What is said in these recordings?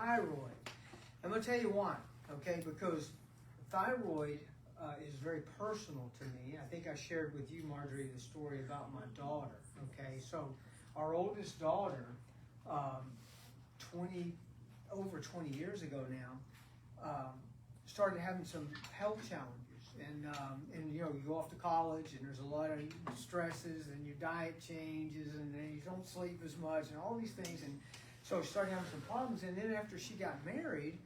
thyroid. I'm going to tell you why, okay? Because thyroid is very personal to me. I think I shared with you, Marjorie, the story about my daughter, okay? So our oldest daughter, over 20 years ago now, started having some health challenges. And you know, you go off to college and there's a lot of stresses and your diet changes and then you don't sleep as much and all these things. And so she started having some problems. And then after she got married,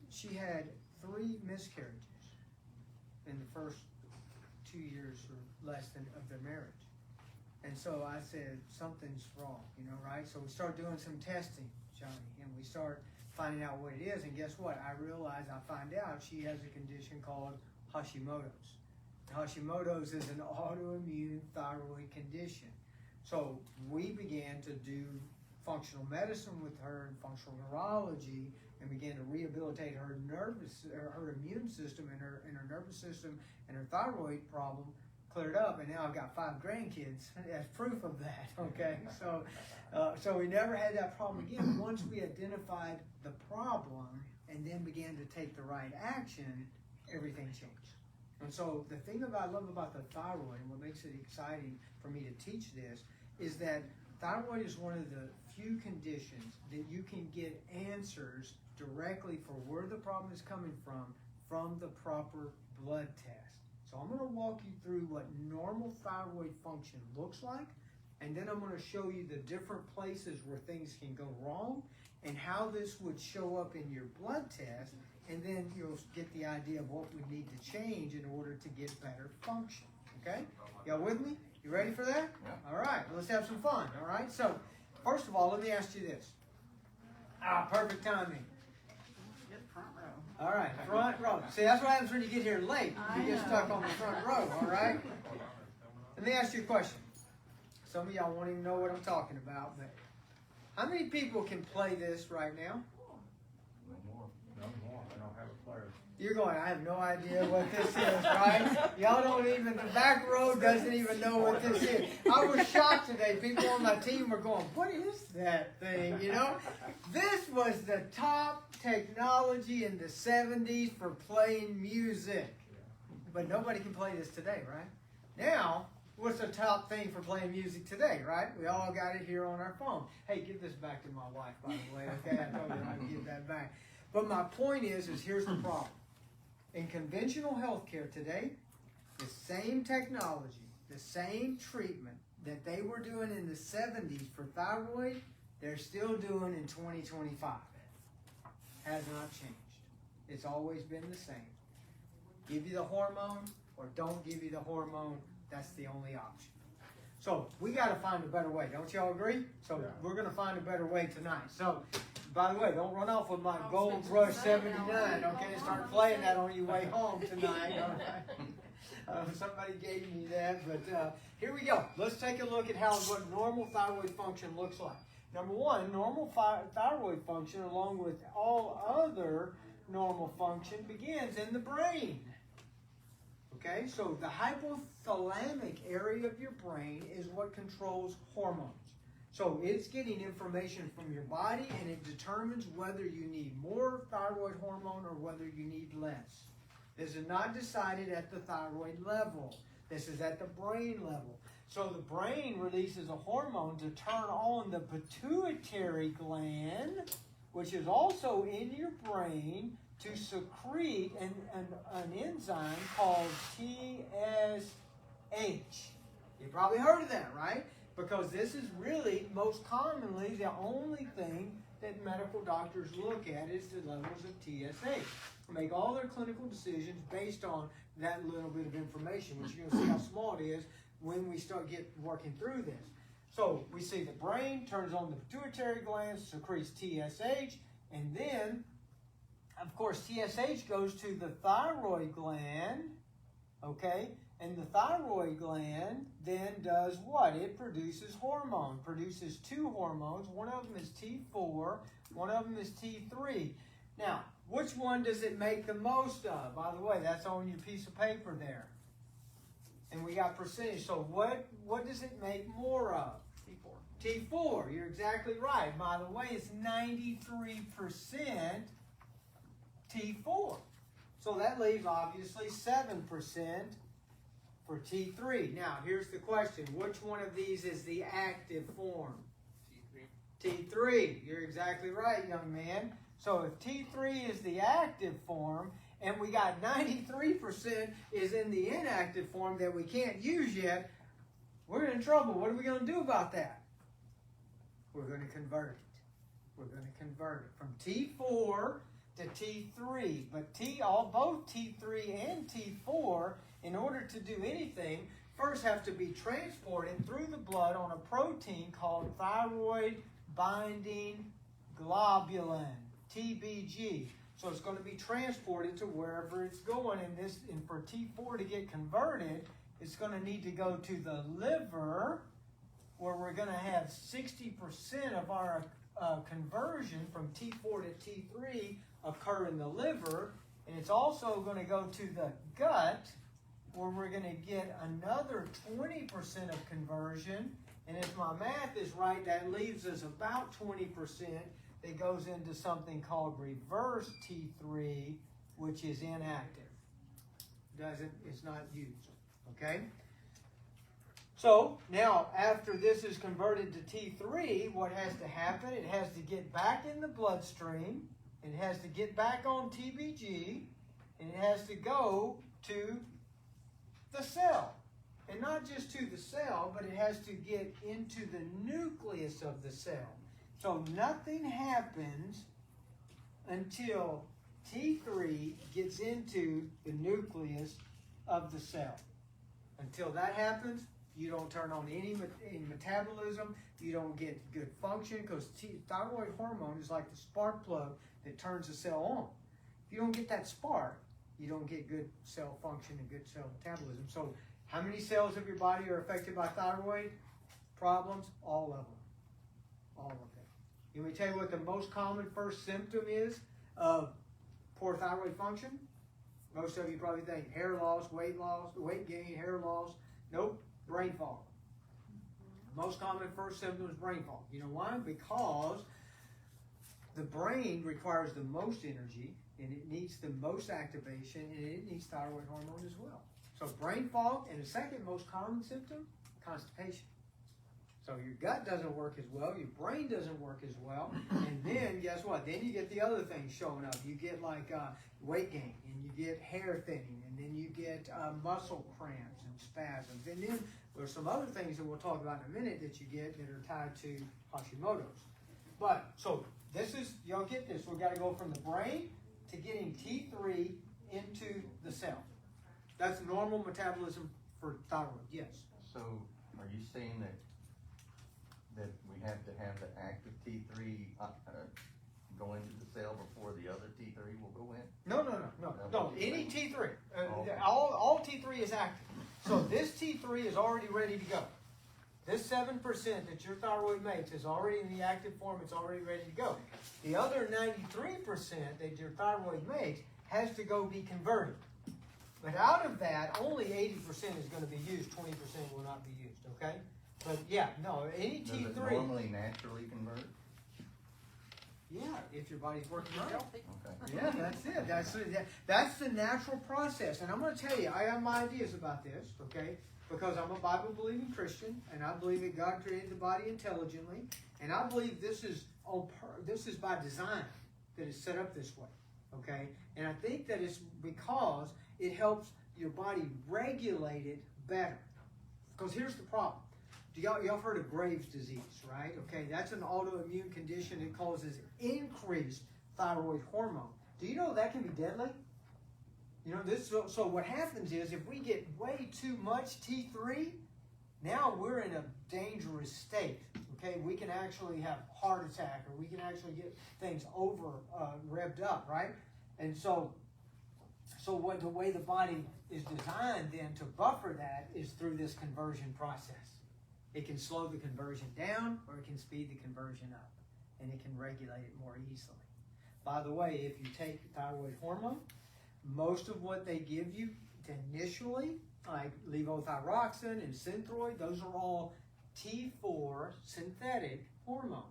she had 3 miscarriages in the first 2 years or less of their marriage. And so I said, something's wrong, you know, right? So we started doing some testing, Johnny, and we start finding out what it is. And guess what? I find out she has a condition called Hashimoto's. Hashimoto's is an autoimmune thyroid condition. So we began to do functional medicine with her and functional neurology and began to rehabilitate her immune system and her nervous system, and her thyroid problem cleared up. And now I've got 5 grandkids as proof of that, okay? So we never had that problem again. Once we identified the problem and then began to take the right action, everything changed. And so the thing I love about the thyroid and what makes it exciting for me to teach this is that thyroid is one of the few conditions that you can get answers directly for where the problem is coming from the proper blood test. So I'm going to walk you through what normal thyroid function looks like, and then I'm going to show you the different places where things can go wrong and how this would show up in your blood test, and then you'll get the idea of what we need to change in order to get better function. Okay? Y'all with me? You ready for that? Yeah. All right. Let's have some fun. All right? So, first of all, let me ask you this. Perfect timing. Front row. All right, front row. See, that's what happens when you get here late. You get stuck on the front row, all right? Let me ask you a question. Some of y'all won't even know what I'm talking about, but how many people can play this right now? No more. I don't have a player. You're going, I have no idea what this is, right? Y'all don't even, the back row doesn't even know what this is. I was shocked today. People on my team were going, what is that thing, you know? This was the top technology in the 70s for playing music. But nobody can play this today, right? Now, what's the top thing for playing music today, right? We all got it here on our phone. Hey, give this back to my wife, by the way, okay? I told you I'd give that back. But my point is here's the problem. In conventional healthcare today, the same technology, the same treatment that they were doing in the 70s for thyroid, they're still doing in 2025. Has not changed. It's always been the same. Give you the hormone or don't give you the hormone, that's the only option. So we got to find a better way. Don't y'all agree? So we're going to find a better way tonight. So, by the way, don't run off with my Gold Rush 79, okay? Start playing that on your way home tonight. Somebody gave me that, but here we go. Let's take a look at what normal thyroid function looks like. Number one, normal thyroid function, along with all other normal function, begins in the brain. Okay, so the hypothalamic area of your brain is what controls hormones. So it's getting information from your body, and it determines whether you need more thyroid hormone or whether you need less. This is not decided at the thyroid level. This is at the brain level. So the brain releases a hormone to turn on the pituitary gland, which is also in your brain, to secrete an enzyme called TSH. You probably heard of that, right? Because this is really, most commonly, the only thing that medical doctors look at is the levels of TSH. Make all their clinical decisions based on that little bit of information, which you're going to see how small it is when we start working through this. So we see the brain turns on the pituitary gland, secretes TSH, and then, of course, TSH goes to the thyroid gland, okay? And the thyroid gland then does what? It produces hormone, produces 2 hormones. One of them is T4, one of them is T3. Now, which one does it make the most of? By the way, that's on your piece of paper there. And we got percentage. So what does it make more of? T4, you're exactly right. By the way, it's 93% T4. So that leaves, obviously, 7% for T3. Now, here's the question. Which one of these is the active form? T3. You're exactly right, young man. So if T3 is the active form, and we got 93% is in the inactive form that we can't use yet, we're in trouble. What are we going to do about that? We're going to convert it. We're going to convert it from T4 to T3. But both T3 and T4, in order to do anything, first have to be transported through the blood on a protein called thyroid binding globulin, TBG. So it's going to be transported to wherever it's going. And for T4 to get converted, it's going to need to go to the liver, where we're going to have 60% of our conversion from T4 to T3 occur in the liver. And it's also going to go to the gut, where we're going to get another 20% of conversion. And if my math is right, that leaves us about 20% that goes into something called reverse T3, which is inactive. It's not used. Okay? So now, after this is converted to T3, what has to happen? It has to get back in the bloodstream. It has to get back on TBG. And it has to go to the cell. And not just to the cell, but it has to get into the nucleus of the cell. So nothing happens until T3 gets into the nucleus of the cell. Until that happens, you don't turn on any metabolism, you don't get good function, because thyroid hormone is like the spark plug that turns the cell on. If you don't get that spark, you don't get good cell function and good cell metabolism. So how many cells of your body are affected by thyroid problems? All of them. All of them. Let me tell you what the most common first symptom is of poor thyroid function. Most of you probably think hair loss, weight gain, hair loss. Nope, brain fog. Most common first symptom is brain fog. You know why? Because the brain requires the most energy, and it needs the most activation, and it needs thyroid hormone as well. So brain fog, and the second most common symptom, constipation. So your gut doesn't work as well, your brain doesn't work as well, and then guess what? Then you get the other things showing up. You get like weight gain, and you get hair thinning, and then you get muscle cramps and spasms, and then there's some other things that we'll talk about in a minute that you get that are tied to Hashimoto's. But so this is, y'all get this? We've got to go from the brain to getting T3 into the cell. That's normal metabolism for thyroid. Yes. So, are you saying that we have to have the active T3 go into the cell before the other T3 will go in? No. Any T3. All T3 is active. So this T3 is already ready to go. This 7% that your thyroid makes is already in the active form. It's already ready to go. The other 93% that your thyroid makes has to go be converted. But out of that, only 80% is going to be used. 20% will not be used. Okay? But yeah, no, any T3. Does it normally naturally convert? Yeah, if your body's working right. Okay. Yeah, that's it. That's the natural process. And I'm going to tell you, I have my ideas about this, okay? Because I'm a Bible-believing Christian, and I believe that God created the body intelligently, and I believe this is by design that it's set up this way, okay? And I think that it's because it helps your body regulate it better. Because here's the problem. Y'all have heard of Graves' disease, right? Okay, that's an autoimmune condition that causes increased thyroid hormone. Do you know that can be deadly? You know this. So what happens is if we get way too much T3, now we're in a dangerous state. Okay, we can actually have heart attack, or we can actually get things over revved up, right? And so what the way the body is designed then to buffer that is through this conversion process. It can slow the conversion down, or it can speed the conversion up, and it can regulate it more easily. By the way, if you take thyroid hormone, most of what they give you initially, like levothyroxine and Synthroid, those are all T4 synthetic hormones.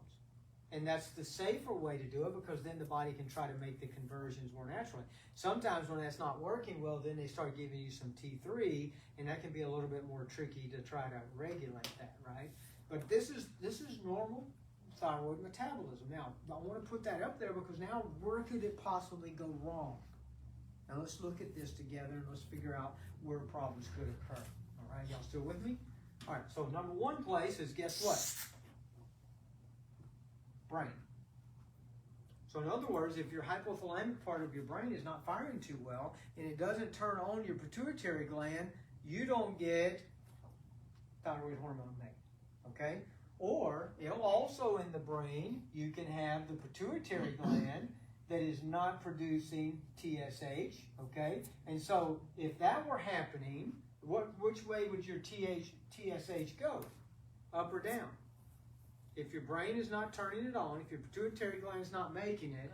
And that's the safer way to do it, because then the body can try to make the conversions more naturally. Sometimes when that's not working well, then they start giving you some T3, and that can be a little bit more tricky to try to regulate that, right? But this is normal thyroid metabolism. Now, I want to put that up there because now where could it possibly go wrong? Now let's look at this together and let's figure out where problems could occur. All right, y'all still with me? All right, so number one place is, guess what? Brain. So in other words, if your hypothalamic part of your brain is not firing too well and it doesn't turn on your pituitary gland, you don't get thyroid hormone made, okay? Or, also in the brain, you can have the pituitary gland that is not producing TSH, okay? And so if that were happening, which way would your TSH go? Up or down? If your brain is not turning it on, if your pituitary gland is not making it,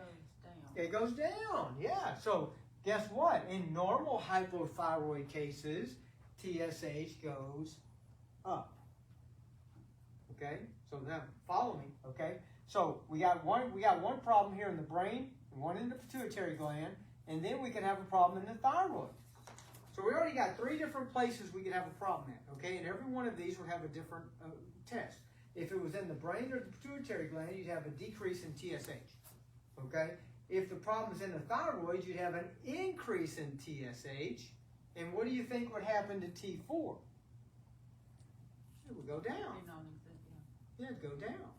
it goes down. Yeah. So guess what? In normal hypothyroid cases, TSH goes up. Okay. So now follow me. Okay. So we got one problem here in the brain, and one in the pituitary gland, and then we can have a problem in the thyroid. So we already got 3 different places we could have a problem at. Okay. And every one of these would have a different test. If it was in the brain or the pituitary gland, you'd have a decrease in TSH, okay? If the problem is in the thyroid, you'd have an increase in TSH. And what do you think would happen to T4? It would go down. Yeah, it'd go down,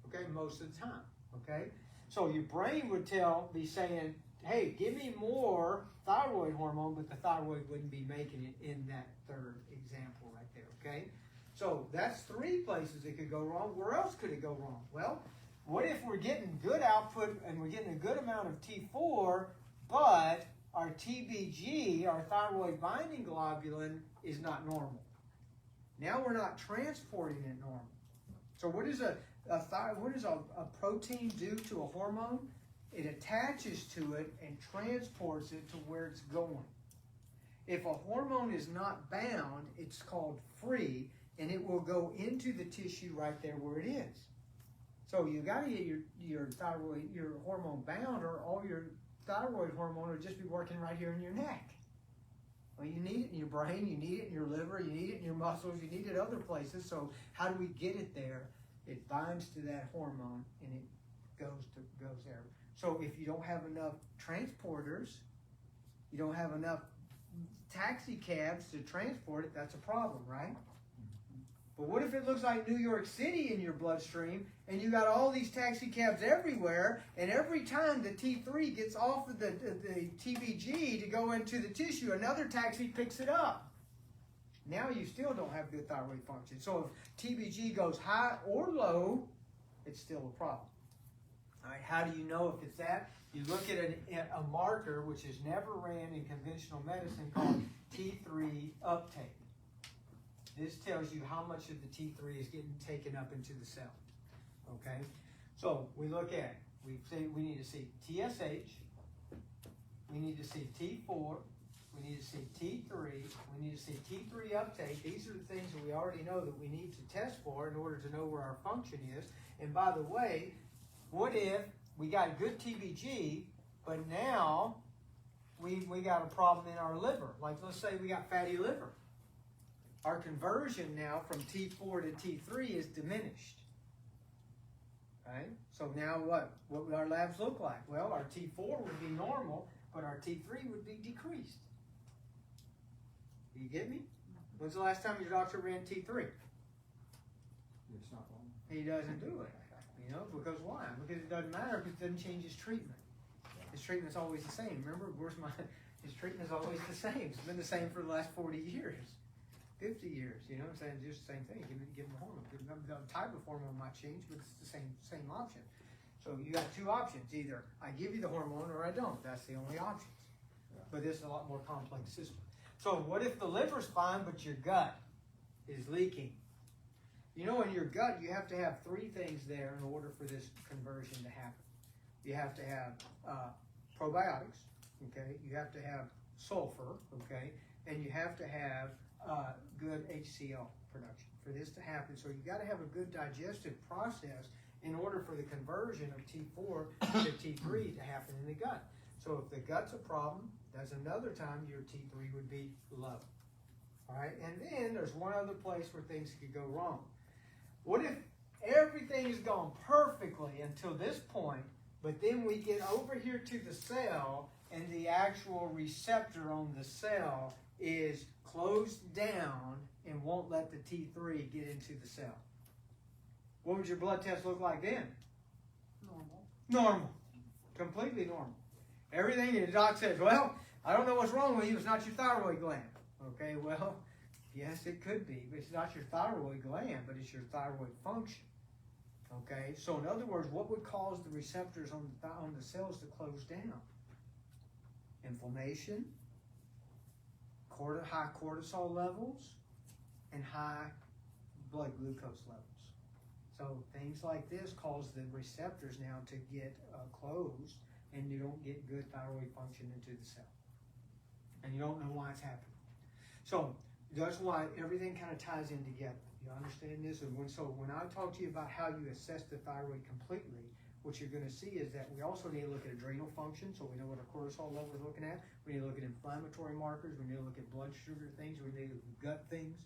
okay, most of the time, okay? So your brain would be saying, hey, give me more thyroid hormone, but the thyroid wouldn't be making it in that third example right there, okay? So that's 3 places it could go wrong. Where else could it go wrong? Well, what if we're getting good output and we're getting a good amount of T4, but our TBG, our thyroid binding globulin, is not normal? Now we're not transporting it normal. So what does a protein do to a hormone? It attaches to it and transports it to where it's going. If a hormone is not bound, it's called free, and it will go into the tissue right there where it is. So you got to get your thyroid, your hormone bound, or all your thyroid hormone will just be working right here in your neck. Well, you need it in your brain, you need it in your liver, you need it in your muscles, you need it other places. So how do we get it there? It binds to that hormone and it goes there. So if you don't have enough transporters, you don't have enough taxi cabs to transport it, that's a problem, right? But what if it looks like New York City in your bloodstream and you got all these taxi cabs everywhere, and every time the T3 gets off of the TBG to go into the tissue, another taxi picks it up? Now you still don't have good thyroid function. So if TBG goes high or low, it's still a problem. All right, how do you know if it's that? You look at a marker which is never ran in conventional medicine called T3 uptake. This tells you how much of the T3 is getting taken up into the cell. Okay? So we look at, we say we need to see TSH, we need to see T4, we need to see T3, we need to see T3 uptake. These are the things that we already know that we need to test for in order to know where our function is. And by the way, what if we got good TBG, but now we got a problem in our liver? Like, let's say we got fatty liver. Our conversion now from T4 to T3 is diminished. Right? So now what would our labs look like? Well, our T4 would be normal, but our T3 would be decreased. Do you get me? When's the last time your doctor ran T3? It's not long. He doesn't do it. You know, because why? Because it doesn't matter, because it doesn't change his treatment. His treatment's always the same. Remember, his treatment's always the same. It's been the same for the last 40 years. 50 years, you know what I'm saying? Just the same thing. Give them a hormone. The type of hormone might change, but it's the same option. So you got 2 options. Either I give you the hormone or I don't. That's the only options. Yeah. But this is a lot more complex system. So what if the liver's fine, but your gut is leaking? You know, in your gut, you have to have 3 things there in order for this conversion to happen. You have to have probiotics, okay? You have to have sulfur, okay? And you have to have good HCl production. for this to happen. So you got to have a good digestive process in order for the conversion of T4 to T3 to happen in the gut. So if the gut's a problem, that's another time your T3 would be low. All right, and then there's one other place where things could go wrong. What if everything's gone perfectly until this point, but then we get over here to the cell and the actual receptor on the cell is closed down and won't let the T3 get into the cell? What would your blood test look like then? Normal. Normal. Completely normal. Everything, and the doc says, well, I don't know what's wrong with you, it's not your thyroid gland. Okay, well, yes, it could be, but it's not your thyroid gland, but it's your thyroid function. Okay, so in other words, what would cause the receptors on the cells to close down? Inflammation, high cortisol levels, and high blood glucose levels. So things like this cause the receptors now to get closed, and you don't get good thyroid function into the cell. And you don't know why it's happening. So that's why everything kind of ties in together. You understand this? And so when I talk to you about how you assess the thyroid completely, what you're going to see is that we also need to look at adrenal function, so we know what our cortisol level is looking at. We need to look at inflammatory markers. We need to look at blood sugar things. We need to look at gut things.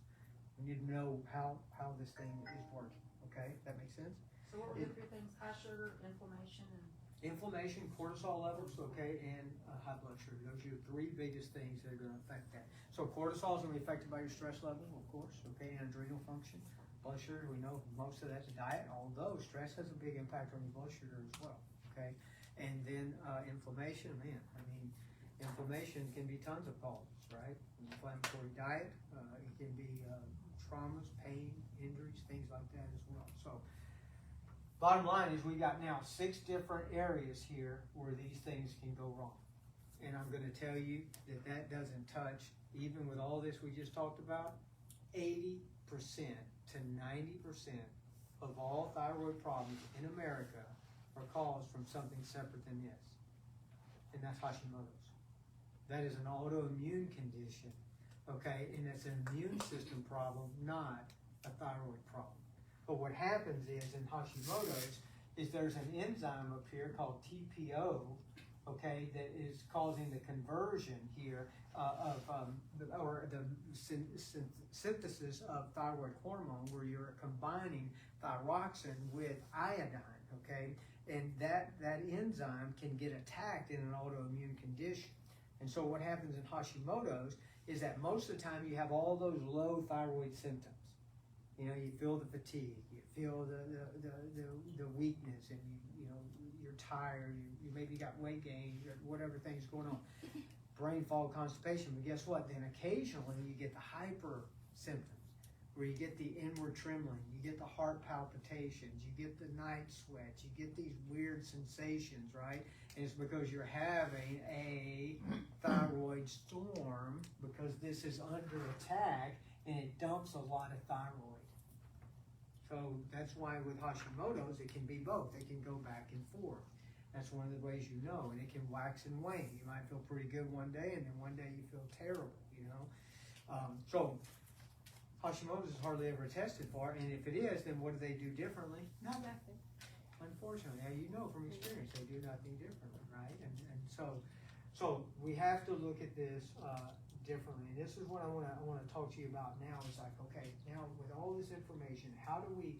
We need to know how this thing is working. Okay, that makes sense? So what were the three things? High sugar, inflammation, and Inflammation, cortisol levels, okay, and high blood sugar. Those are your three biggest things that are going to affect that. So cortisol is going to be affected by your stress level, of course, okay, and adrenal function. Blood sugar, we know most of that's diet, although stress has a big impact on your blood sugar as well, okay? And then inflammation, man, I mean, inflammation can be tons of causes, right? Inflammatory diet, it can be traumas, pain, injuries, things like that as well. So bottom line is we got now 6 different areas here where these things can go wrong. And I'm going to tell you that that doesn't touch, even with all this we just talked about, 80% to 90% of all thyroid problems in America are caused from something separate than this. And that's Hashimoto's. That is an autoimmune condition, okay? And it's an immune system problem, not a thyroid problem. But what happens is in Hashimoto's is there's an enzyme up here called TPO, okay, that is causing the conversion here the synthesis of thyroid hormone, where you're combining thyroxine with iodine, okay, and that enzyme can get attacked in an autoimmune condition. And so what happens in Hashimoto's is that most of the time you have all those low thyroid symptoms. You know, you feel the fatigue, you feel the weakness, and you know you're tired. You maybe got weight gain, or whatever thing's going on, brain fog, constipation. But guess what? Then occasionally you get the hyper symptoms, where you get the inward trembling, you get the heart palpitations, you get the night sweats, you get these weird sensations, right? And it's because you're having a thyroid storm, because this is under attack and it dumps a lot of thyroid. So that's why with Hashimoto's, it can be both. It can go back and forth. That's one of the ways you know, and it can wax and wane. You might feel pretty good one day, and then one day you feel terrible, you know. So Hashimoto's is hardly ever tested for, and if it is, then what do they do differently? Nothing. Unfortunately, now you know from experience, they do nothing differently, right? And so we have to look at this differently. And this is what I want to talk to you about now. Is like, okay, now with all this information, how do we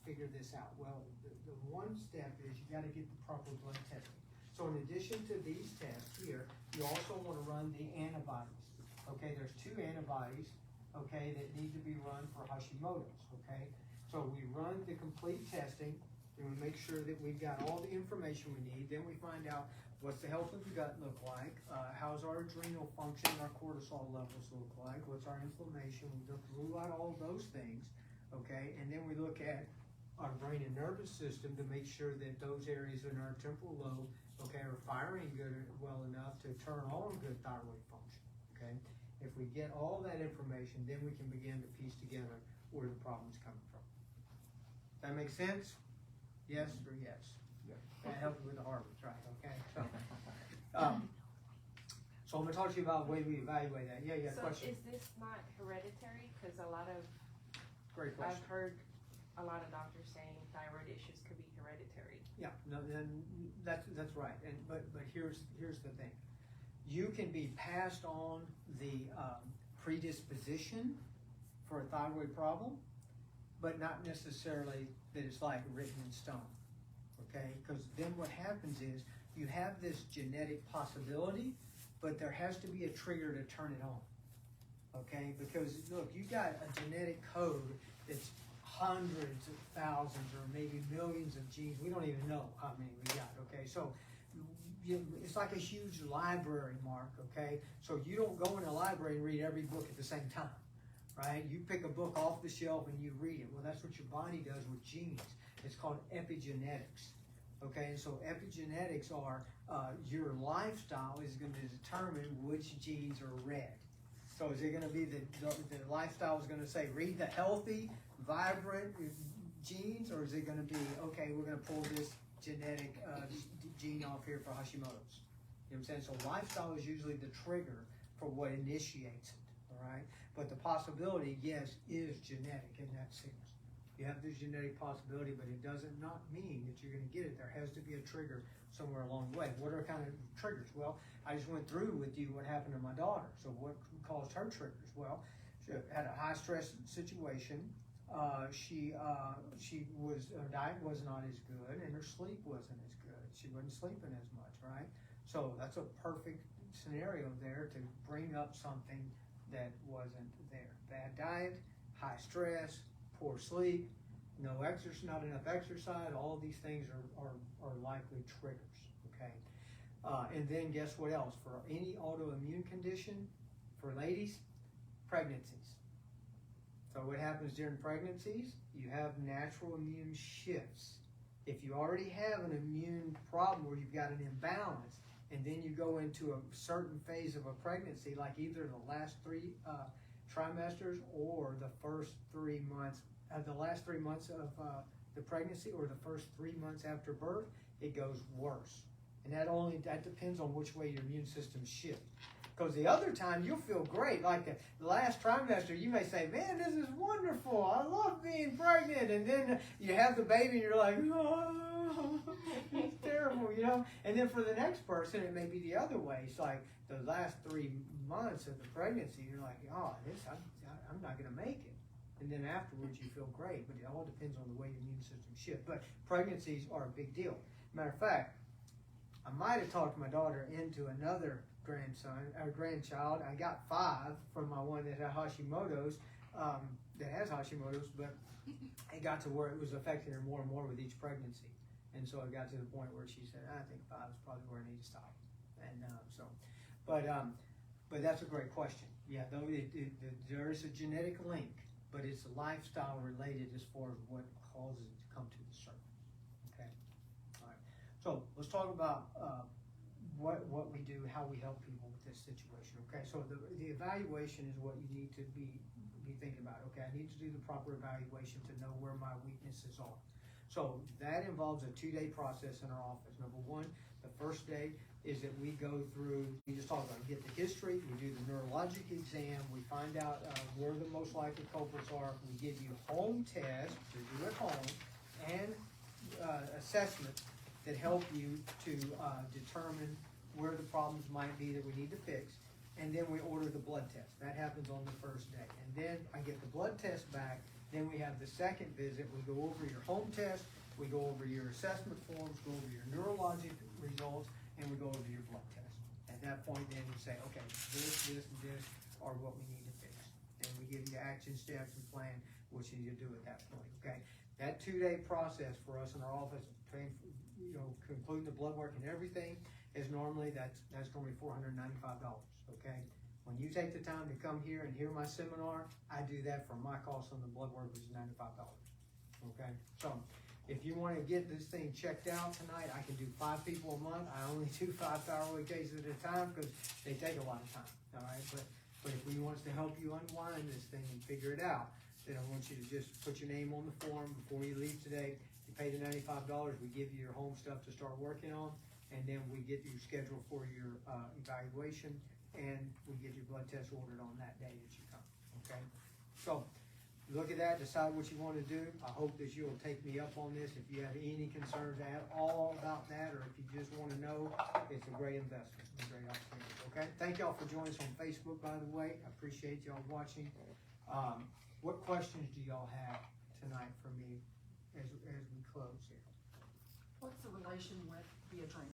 figure this out? Well, the one step is you got to get the proper blood testing. So in addition to these tests here, you also want to run the antibodies. Okay, there's 2 antibodies, okay, that need to be run for Hashimoto's. Okay, so we run the complete testing, and we make sure that we've got all the information we need. Then we find out what's the health of the gut look like, how's our adrenal function, our cortisol levels look like, what's our inflammation. We rule out all those things, okay, and then we look at our brain and nervous system to make sure that those areas in our temporal lobe, okay, are firing well enough to turn on good thyroid function, okay. If we get all that information, then we can begin to piece together where the problem's coming from. That make sense? Yes or yes? Yeah. That helps with the Harvards, right? Okay. So I'm going to talk to you about the way we evaluate that. Yeah, So question. is this not hereditary? Because a lot of Great question. I've heard a lot of doctors saying thyroid issues could be hereditary. Yeah, no, then that's right. And but here's the thing. You can be passed on the predisposition for a thyroid problem, but not necessarily that it's like written in stone. Okay? Because then what happens is you have this genetic possibility, but there has to be a trigger to turn it on. Okay? Because look, you got a genetic code that's hundreds of thousands or maybe millions of genes. We don't even know how many we got. Okay? So it's like a huge library, Mark. Okay? So you don't go in a library and read every book at the same time. Right? You pick a book off the shelf and you read it. Well, that's what your body does with genes. It's called epigenetics. Okay, and so epigenetics are your lifestyle is going to determine which genes are read. So is it going to be the lifestyle is going to say read the healthy, vibrant genes, or is it going to be, okay, we're going to pull this genetic gene off here for Hashimoto's? You know what I'm saying? So lifestyle is usually the trigger for what initiates it, all right? But the possibility, yes, is genetic in that sense. You have this genetic possibility, but it doesn't not mean that you're going to get it. There has to be a trigger somewhere along the way. What are kind of triggers? Well, I just went through with you what happened to my daughter. So what caused her triggers? Well, she had a high stress situation. Her diet was not as good, and her sleep wasn't as good. She wasn't sleeping as much, right? So that's a perfect scenario there to bring up something that wasn't there. Bad diet, high stress, poor sleep, no exercise, not enough exercise. All of these things are likely triggers. Okay, and then guess what else? For any autoimmune condition, for ladies, pregnancies. So what happens during pregnancies? You have natural immune shifts. If you already have an immune problem where you've got an imbalance, and then you go into a certain phase of a pregnancy, like either the last three trimesters or the first 3 months, the last 3 months of the pregnancy or the first 3 months after birth, it goes worse. And that depends on which way your immune system shifts. Because the other time you'll feel great. Like the last trimester, you may say, man, this is wonderful. I love being pregnant. And then you have the baby and you're like, oh, it's terrible, you know. And then for the next person, it may be the other way. It's like the last 3 months of the pregnancy, you're like, oh, I'm not going to make it. And then afterwards, you feel great. But it all depends on the way your immune system shifts. But pregnancies are a big deal. Matter of fact, I might have talked my daughter into another grandchild. I got 5 from my one that had Hashimoto's, that has Hashimoto's, but it got to where it was affecting her more and more with each pregnancy. And so it got to the point where she said, I think 5 is probably where I need to stop. And but that's a great question. Yeah, though there is a genetic link, but it's lifestyle related as far as what causes it to come to the surface. Okay, all right. So let's talk about what we do, how we help people with this situation. Okay, so the evaluation is what you need to be thinking about. Okay, I need to do the proper evaluation to know where my weaknesses are. So that involves a 2-day process in our office. Number one, the first day is that we go through, we just talk about, get the history, we do the neurologic exam, we find out where the most likely culprits are, we give you home tests to do at home, and assessments that help you to determine where the problems might be that we need to fix, and then we order the blood test. That happens on the first day. And then I get the blood test back, then we have the second visit, we go over your home test, we go over your assessment forms, go over your neurologic results, and we go over your blood test. At that point, then you say, okay, this, and this are what we need to fix. And we give you action steps and plan, which you do at that point, okay? That 2-day process for us in our office, concluding the blood work and everything, is normally, that's going to be $495, okay? When you take the time to come here and hear my seminar, I do that for my cost on the blood work, which is $95, okay? So if you want to get this thing checked out tonight, I can do 5 people a month. I only do 5 thyroid cases at a time because they take a lot of time, all right? But if we want to help you unwind this thing and figure it out, then I want you to just put your name on the form before you leave today. You pay the $95, we give you your home stuff to start working on, and then we get you scheduled for your evaluation, and we get your blood test ordered on that day that you come, okay? So look at that, decide what you wanna do. I hope that you'll take me up on this. If you have any concerns at all about that, or if you just wanna know, it's a great investment, a great opportunity, okay? Thank y'all for joining us on Facebook, by the way. I appreciate y'all watching. What questions do y'all have tonight for me as we close here? what's the relation with the adrenal?